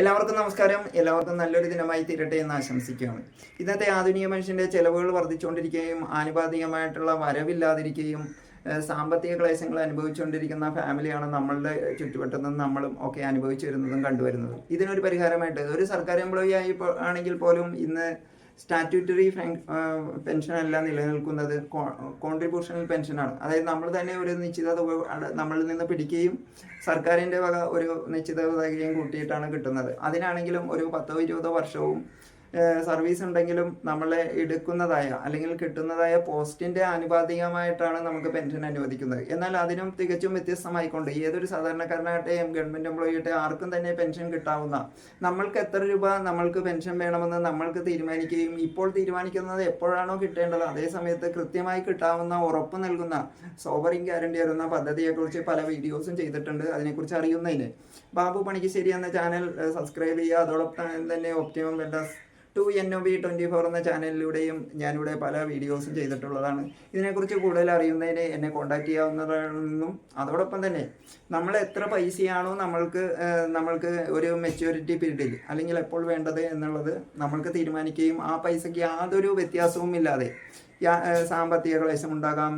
എല്ലാവർക്കും നമസ്കാരം. എല്ലാവർക്കും നല്ലൊരു ദിനമായി തീരട്ടെ എന്ന് ആശംസിക്കുകയാണ്. ഇന്നത്തെ ആധുനിക മനുഷ്യൻ്റെ ചെലവുകൾ വർദ്ധിച്ചുകൊണ്ടിരിക്കുകയും ആനുപാതികമായിട്ടുള്ള വരവില്ലാതിരിക്കുകയും സാമ്പത്തിക ക്ലേശങ്ങൾ അനുഭവിച്ചുകൊണ്ടിരിക്കുന്ന ഫാമിലിയാണ് നമ്മളുടെ ചുറ്റുവട്ടത്തു നിന്ന് നമ്മളും ഒക്കെ അനുഭവിച്ചു വരുന്നതും കണ്ടുവരുന്നതും. ഇതിനൊരു പരിഹാരമായിട്ട് ഒരു സർക്കാർ എംപ്ലോയി ആണെങ്കിൽ പോലും ഇന്ന് സ്റ്റാറ്റ്യൂട്ടറി പെൻഷൻ അല്ല നിലനിൽക്കുന്നത്, കോൺട്രിബ്യൂഷണൽ പെൻഷനാണ്. അതായത് നമ്മൾ തന്നെ ഒരു നിശ്ചിത തുക നമ്മളിൽ നിന്ന് പിടിക്കുകയും സർക്കാരിൻ്റെ വക ഒരു നിശ്ചിത തുകയും കൂട്ടിയിട്ടാണ് കിട്ടുന്നത്. അതിനാണെങ്കിലും ഒരു 10-20 വർഷവും സർവീസ് ഉണ്ടെങ്കിലും നമ്മളെ എടുക്കുന്നതായ അല്ലെങ്കിൽ കിട്ടുന്നതായ പോസ്റ്റിൻ്റെ ആനുപാതികമായിട്ടാണ് നമുക്ക് പെൻഷൻ അനുവദിക്കുന്നത്. എന്നാൽ അതിനും തികച്ചും വ്യത്യസ്തമായിക്കൊണ്ട് ഏതൊരു സാധാരണക്കാരനാകട്ടെ ഗവൺമെൻറ് എംപ്ലോയി ആകട്ടെ ആർക്കും തന്നെ പെൻഷൻ കിട്ടാവുന്ന, നമ്മൾക്ക് എത്ര രൂപ നമ്മൾക്ക് പെൻഷൻ വേണമെന്ന് നമ്മൾക്ക് തീരുമാനിക്കുകയും ഇപ്പോൾ തീരുമാനിക്കുന്നത് എപ്പോഴാണോ കിട്ടേണ്ടത് അതേ സമയത്ത് കൃത്യമായി കിട്ടാവുന്ന ഉറപ്പ് നൽകുന്ന സോവറിൻ ഗ്യാരണ്ടി വരുന്ന പദ്ധതിയെക്കുറിച്ച് പല വീഡിയോസും ചെയ്തിട്ടുണ്ട്. അതിനെക്കുറിച്ച് അറിയുന്നതിന് ബാബു പണിക്കശ്ശേരി എന്ന ചാനൽ സബ്സ്ക്രൈബ് ചെയ്യുക. അതോടൊപ്പം തന്നെ ഒപ്റ്റിമം വെൽനസ് 2NOB24 എന്ന ചാനലിലൂടെയും ഞാനിവിടെ പല വീഡിയോസും ചെയ്തിട്ടുള്ളതാണ്. ഇതിനെക്കുറിച്ച് കൂടുതൽ അറിയുന്നതിന് എന്നെ കോൺടാക്ട് ചെയ്യാവുന്നതാണെന്നും അതോടൊപ്പം തന്നെ നമ്മൾ എത്ര പൈസയാണോ നമ്മൾക്ക് ഒരു മെച്യൂരിറ്റി പീരീഡിൽ അല്ലെങ്കിൽ എപ്പോൾ വേണ്ടത് എന്നുള്ളത് നമ്മൾക്ക് തീരുമാനിക്കുകയും ആ പൈസയ്ക്ക് യാതൊരു വ്യത്യാസവും ഇല്ലാതെ സാമ്പത്തിക ക്ലേശമുണ്ടാകാം,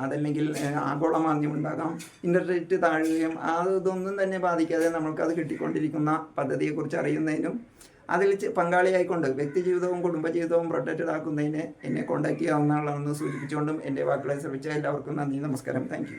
അതല്ലെങ്കിൽ ആഗോളമാന്ദ്യം ഉണ്ടാകാം, ഇൻ്റർനെറ്റ് റേറ്റ് താഴുകയും അതൊന്നും തന്നെ ബാധിക്കാതെ നമ്മൾക്കത് കിട്ടിക്കൊണ്ടിരിക്കുന്ന പദ്ധതിയെക്കുറിച്ച് അറിയുന്നതിനും അതിൽ പങ്കാളിയായിക്കൊണ്ട് വ്യക്തിജീവിതവും കുടുംബജീവിതവും പ്രൊട്ടക്റ്റഡ് ആക്കുന്നതിന് എന്നെ കോൺടാക്ട് ചെയ്യാവുന്നതാണെന്ന് സൂചിപ്പിച്ചുകൊണ്ടും എൻ്റെ വാക്കുകളെ ശ്രമിച്ച എല്ലാവർക്കും നന്ദി, നമസ്കാരം, താങ്ക് യു.